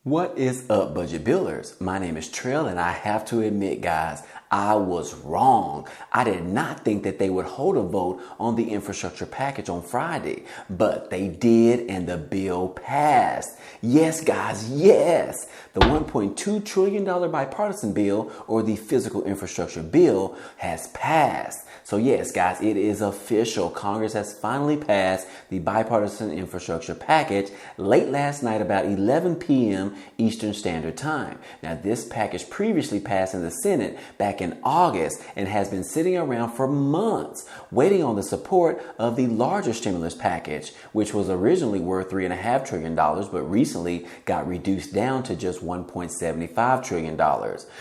What is up, budget billers? My name is Trill, and I have to admit, guys, I was wrong. I did not think that they would hold a vote on the infrastructure package on Friday, but they did, and the bill passed. Yes, guys, yes. The $1.2 trillion bipartisan bill, or the physical infrastructure bill, has passed. So yes, guys, it is official. Congress has finally passed the bipartisan infrastructure package late last night, about 11 p.m. Eastern Standard Time. Now, this package previously passed in the Senate back in August and has been sitting around for months, waiting on the support of the larger stimulus package, which was originally worth $3.5 trillion, but recently got reduced down to just $1.75 trillion.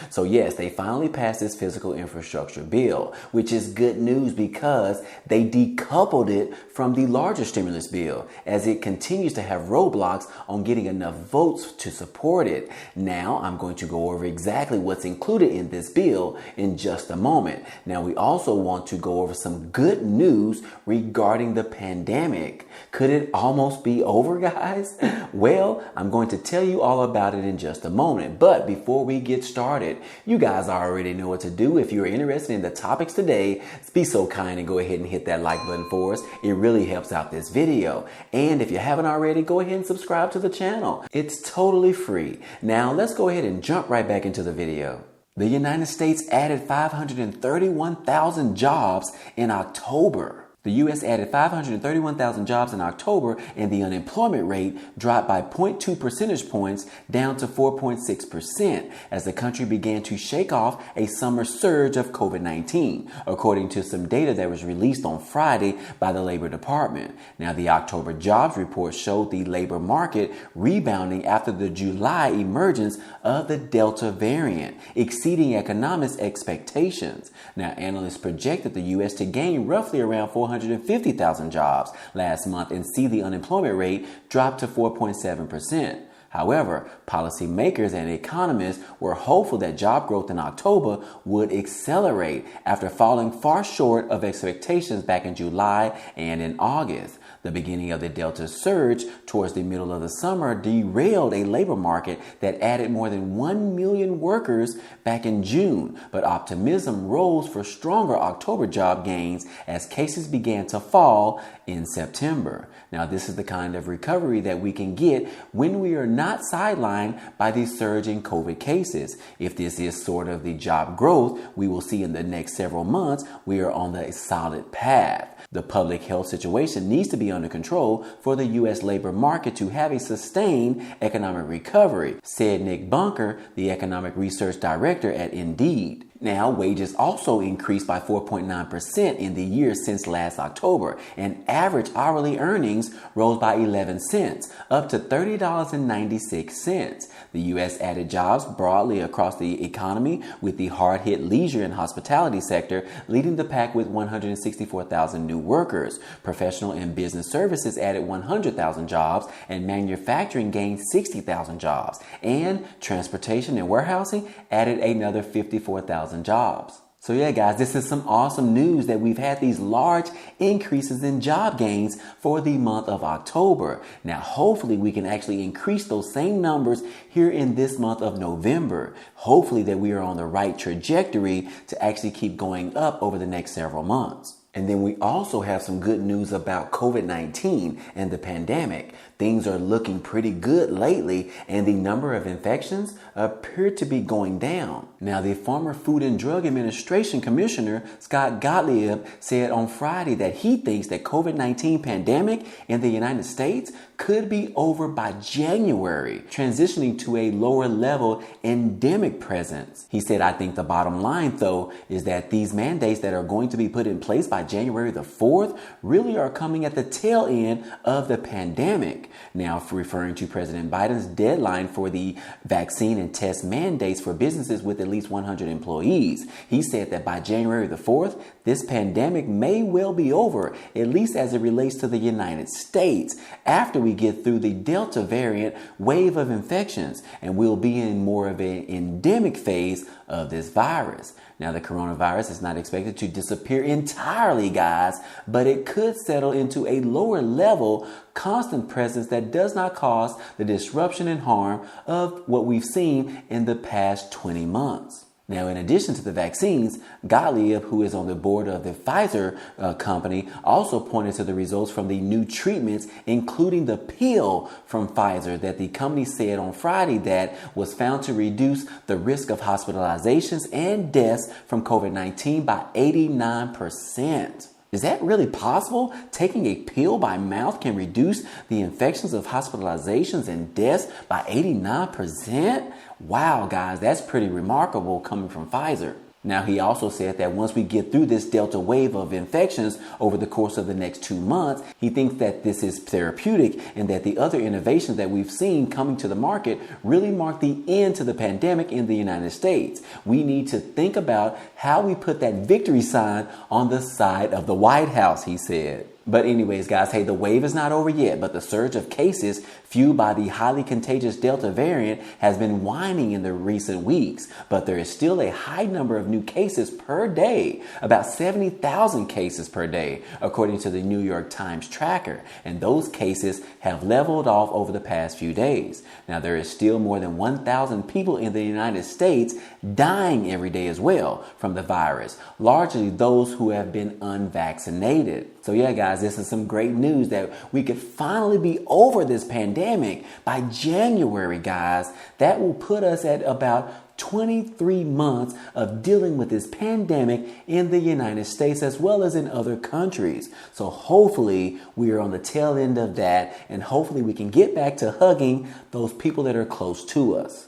So yes, they finally passed this physical infrastructure bill, which is good news because they decoupled it from the larger stimulus bill, as it continues to have roadblocks on getting enough votes to support it. Now, I'm going to go over exactly what's included in this bill in just a moment. Now, we also want to go over some good news regarding the pandemic. Could it almost be over, guys? Well, I'm going to tell you all about it in just a moment. But before we get started, you guys already know what to do. If you're interested in the topics today, be so kind and go ahead and hit that like button for us. It really helps out this video. And if you haven't already, go ahead and subscribe to the channel. It's totally free. Now, let's go ahead and jump right back into the video. The United States added 531,000 jobs in October. The U.S. added 531,000 jobs in October, and the unemployment rate dropped by 0.2 percentage points down to 4.6% as the country began to shake off a summer surge of COVID-19, according to some data that was released on Friday by the Labor Department. Now, the October jobs report showed the labor market rebounding after the July emergence of the Delta variant, exceeding economists' expectations. Now, analysts projected the U.S. to gain roughly around 450,000 jobs last month and see the unemployment rate drop to 4.7%. However, policymakers and economists were hopeful that job growth in October would accelerate after falling far short of expectations back in July and in August. The beginning of the Delta surge towards the middle of the summer derailed a labor market that added more than 1 million workers back in June, but optimism rose for stronger October job gains as cases began to fall in September. Now, this is the kind of recovery that we can get when we are not sidelined by the surge in COVID cases. If this is sort of the job growth we will see in the next several months, we are on the solid path. The public health situation needs to be under control for the U.S. labor market to have a sustained economic recovery, said Nick Bunker, the economic research director at Indeed. Now, wages also increased by 4.9% in the year since last October, and average hourly earnings rose by 11 cents, up to $30.96. The U.S. added jobs broadly across the economy, with the hard-hit leisure and hospitality sector leading the pack with 164,000 new workers. Professional and business services added 100,000 jobs, and manufacturing gained 60,000 jobs, and transportation and warehousing added another 54,000 jobs. So yeah, guys, this is some awesome news that we've had these large increases in job gains for the month of October. Now, hopefully we can actually increase those same numbers here in this month of November. Hopefully that we are on the right trajectory to actually keep going up over the next several months. And then we also have some good news about COVID-19 and the pandemic. Things are looking pretty good lately, and the number of infections appear to be going down. Now, the former Food and Drug Administration Commissioner, Scott Gottlieb, said on Friday that he thinks that COVID-19 pandemic in the United States could be over by January, transitioning to a lower level endemic presence. He said, I think the bottom line, though, is that these mandates that are going to be put in place by January the 4th really are coming at the tail end of the pandemic. Now, referring to President Biden's deadline for the vaccine and test mandates for businesses with at least 100 employees, he said that by January the 4th, this pandemic may well be over, at least as it relates to the United States, after we get through the Delta variant wave of infections, and we'll be in more of an endemic phase of this virus. Now, the coronavirus is not expected to disappear entirely entirely, guys, but it could settle into a lower level, constant presence that does not cause the disruption and harm of what we've seen in the past 20 months. Now, in addition to the vaccines, Gottlieb, who is on the board of the Pfizer company, also pointed to the results from the new treatments, including the pill from Pfizer that the company said on Friday that was found to reduce the risk of hospitalizations and deaths from COVID-19 by 89%. Is that really possible? Taking a pill by mouth can reduce the infections of hospitalizations and deaths by 89%? Wow, guys, that's pretty remarkable coming from Pfizer. Now, he also said that once we get through this Delta wave of infections over the course of the next 2 months, he thinks that this is therapeutic and that the other innovations that we've seen coming to the market really mark the end to the pandemic in the United States. We need to think about how we put that victory sign on the side of the White House, he said. But anyways, guys, hey, the wave is not over yet, but the surge of cases fueled by the highly contagious Delta variant has been waning in the recent weeks. But there is still a high number of new cases per day, about 70,000 cases per day, according to the New York Times tracker. And those cases have leveled off over the past few days. Now, there is still more than 1,000 people in the United States dying every day as well from the virus, largely those who have been unvaccinated. So yeah, guys, this is some great news that we could finally be over this pandemic by January, guys. That will put us at about 23 months of dealing with this pandemic in the United States as well as in other countries. So hopefully we are on the tail end of that, and hopefully we can get back to hugging those people that are close to us.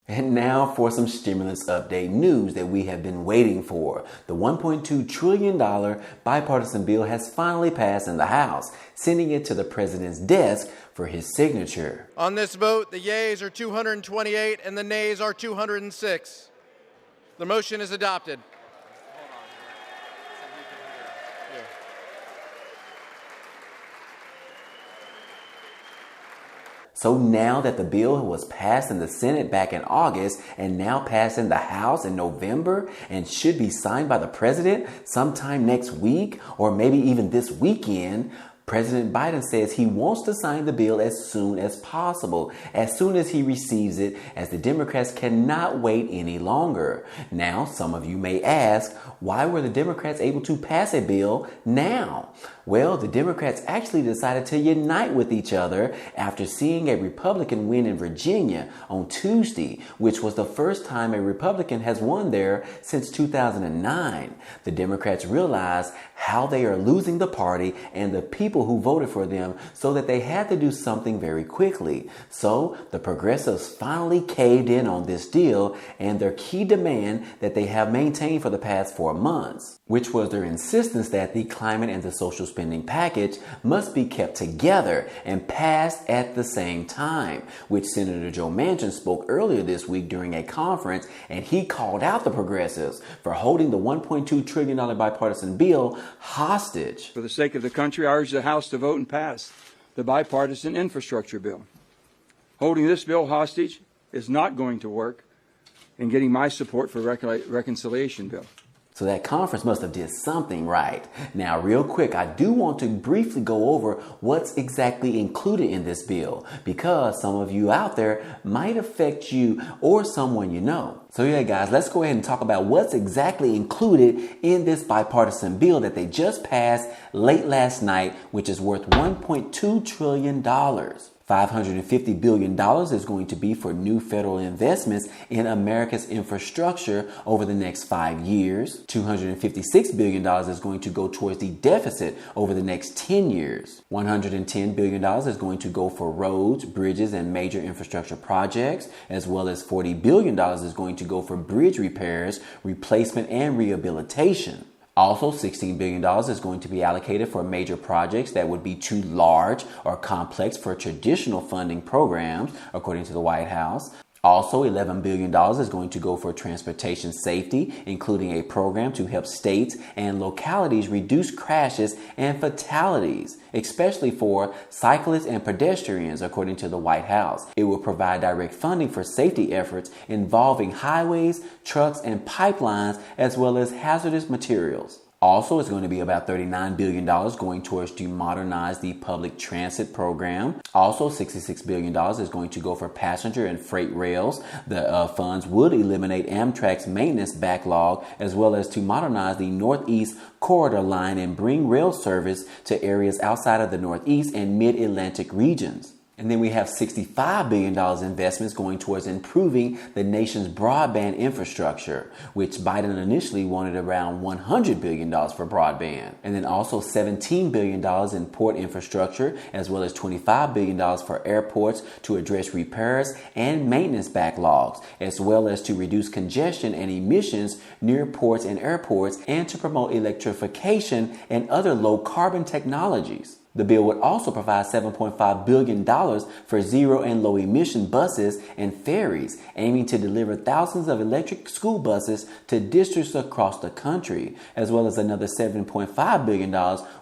And now for some stimulus update news that we have been waiting for. The $1.2 trillion bipartisan bill has finally passed in the House, sending it to the president's desk for his signature. On this vote, the yeas are 228 and the nays are 206. The motion is adopted. So now that the bill was passed in the Senate back in August and now passed in the House in November and should be signed by the president sometime next week or maybe even this weekend, President Biden says he wants to sign the bill as soon as possible, as soon as he receives it, as the Democrats cannot wait any longer. Now, some of you may ask, why were the Democrats able to pass a bill now? Well, the Democrats actually decided to unite with each other after seeing a Republican win in Virginia on Tuesday, which was the first time a Republican has won there since 2009. The Democrats realized how they are losing the party and the people who voted for them, so that they had to do something very quickly. So the progressives finally caved in on this deal and their key demand that they have maintained for the past 4 months, which was their insistence that the climate and the social spending package must be kept together and passed at the same time, which Senator Joe Manchin spoke earlier this week during a conference, and he called out the progressives for holding the $1.2 trillion bipartisan bill hostage. For the sake of the country, I urge the House to vote and pass the bipartisan infrastructure bill. Holding this bill hostage is not going to work in getting my support for reconciliation bill. So that conference must have did something right. Now, real quick, I do want to briefly go over what's exactly included in this bill, because some of you out there might affect you or someone you know. So yeah, guys, let's go ahead and talk about what's exactly included in this bipartisan bill that they just passed late last night, which is worth $1.2 trillion. $550 billion is going to be for new federal investments in America's infrastructure over the next 5 years. $256 billion is going to go towards the deficit over the next 10 years. $110 billion is going to go for roads, bridges, and major infrastructure projects, as well as $40 billion is going to go for bridge repairs, replacement, and rehabilitation. Also, $16 billion is going to be allocated for major projects that would be too large or complex for traditional funding programs, according to the White House. Also, $11 billion is going to go for transportation safety, including a program to help states and localities reduce crashes and fatalities, especially for cyclists and pedestrians, according to the White House. It will provide direct funding for safety efforts involving highways, trucks, and pipelines, as well as hazardous materials. Also, it's going to be about $39 billion going towards to modernize the public transit program. Also, $66 billion is going to go for passenger and freight rails. The funds would eliminate Amtrak's maintenance backlog, as well as to modernize the Northeast Corridor line and bring rail service to areas outside of the Northeast and Mid-Atlantic regions. And then we have $65 billion investments going towards improving the nation's broadband infrastructure, which Biden initially wanted around $100 billion for broadband. And then also $17 billion in port infrastructure, as well as $25 billion for airports to address repairs and maintenance backlogs, as well as to reduce congestion and emissions near ports and airports, and to promote electrification and other low carbon technologies. The bill would also provide $7.5 billion for zero and low emission buses and ferries, aiming to deliver thousands of electric school buses to districts across the country, as well as another $7.5 billion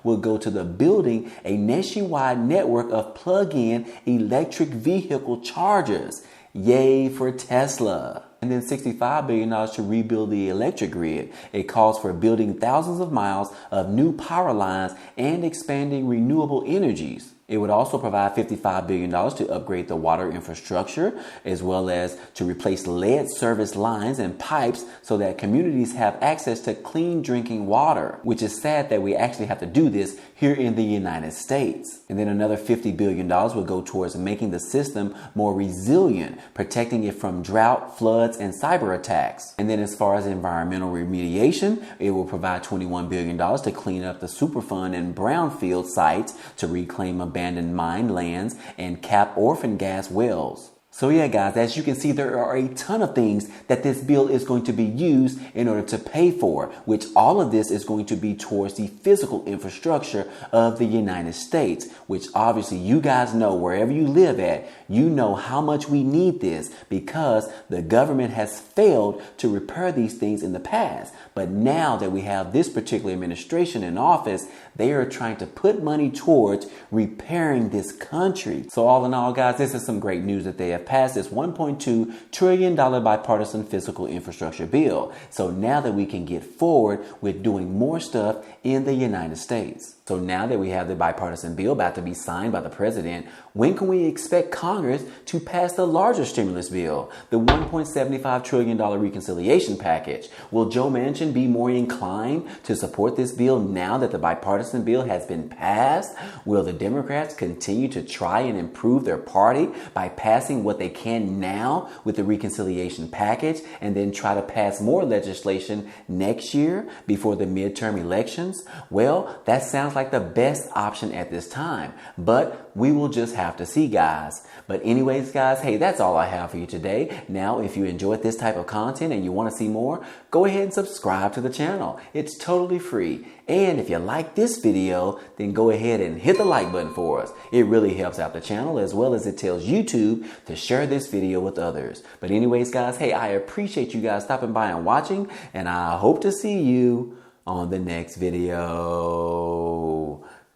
will go to the building a nationwide network of plug-in electric vehicle chargers. Yay for Tesla. And then $65 billion to rebuild the electric grid. It calls for building thousands of miles of new power lines and expanding renewable energies. It would also provide $55 billion to upgrade the water infrastructure, as well as to replace lead service lines and pipes so that communities have access to clean drinking water, which is sad that we actually have to do this here in the United States. And then another $50 billion will go towards making the system more resilient, protecting it from drought, floods, and cyber attacks. And then as far as environmental remediation, it will provide $21 billion to clean up the Superfund and brownfield sites, to reclaim abandoned mine lands, and cap orphan gas wells. So yeah, guys, as you can see, there are a ton of things that this bill is going to be used in order to pay for, which all of this is going to be towards the physical infrastructure of the United States, which obviously you guys know, wherever you live at, you know how much we need this, because the government has failed to repair these things in the past. But now that we have this particular administration in office, they are trying to put money towards repairing this country. So all in all, guys, this is some great news that they have passed this $1.2 trillion bipartisan physical infrastructure bill. So now that we can get forward with doing more stuff in the United States. So now that we have the bipartisan bill about to be signed by the president, when can we expect Congress to pass the larger stimulus bill, the $1.75 trillion reconciliation package? Will Joe Manchin be more inclined to support this bill now that the bipartisan bill has been passed? Will the Democrats continue to try and improve their party by passing what they can now with the reconciliation package, and then try to pass more legislation next year before the midterm elections? Well, that sounds like the best option at this time, but we will just have to see, guys. But anyways, guys, hey, that's all I have for you today. Now, if you enjoyed this type of content and you want to see more, go ahead and subscribe to the channel. It's totally free. And if you like this video, then go ahead and hit the like button for us. It really helps out the channel, as well as it tells YouTube to share this video with others. But anyways, guys, hey, I appreciate you guys stopping by and watching, and I hope to see you on the next video.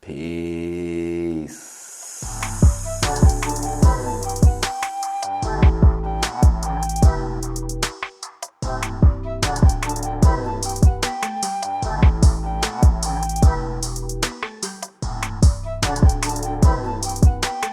Peace.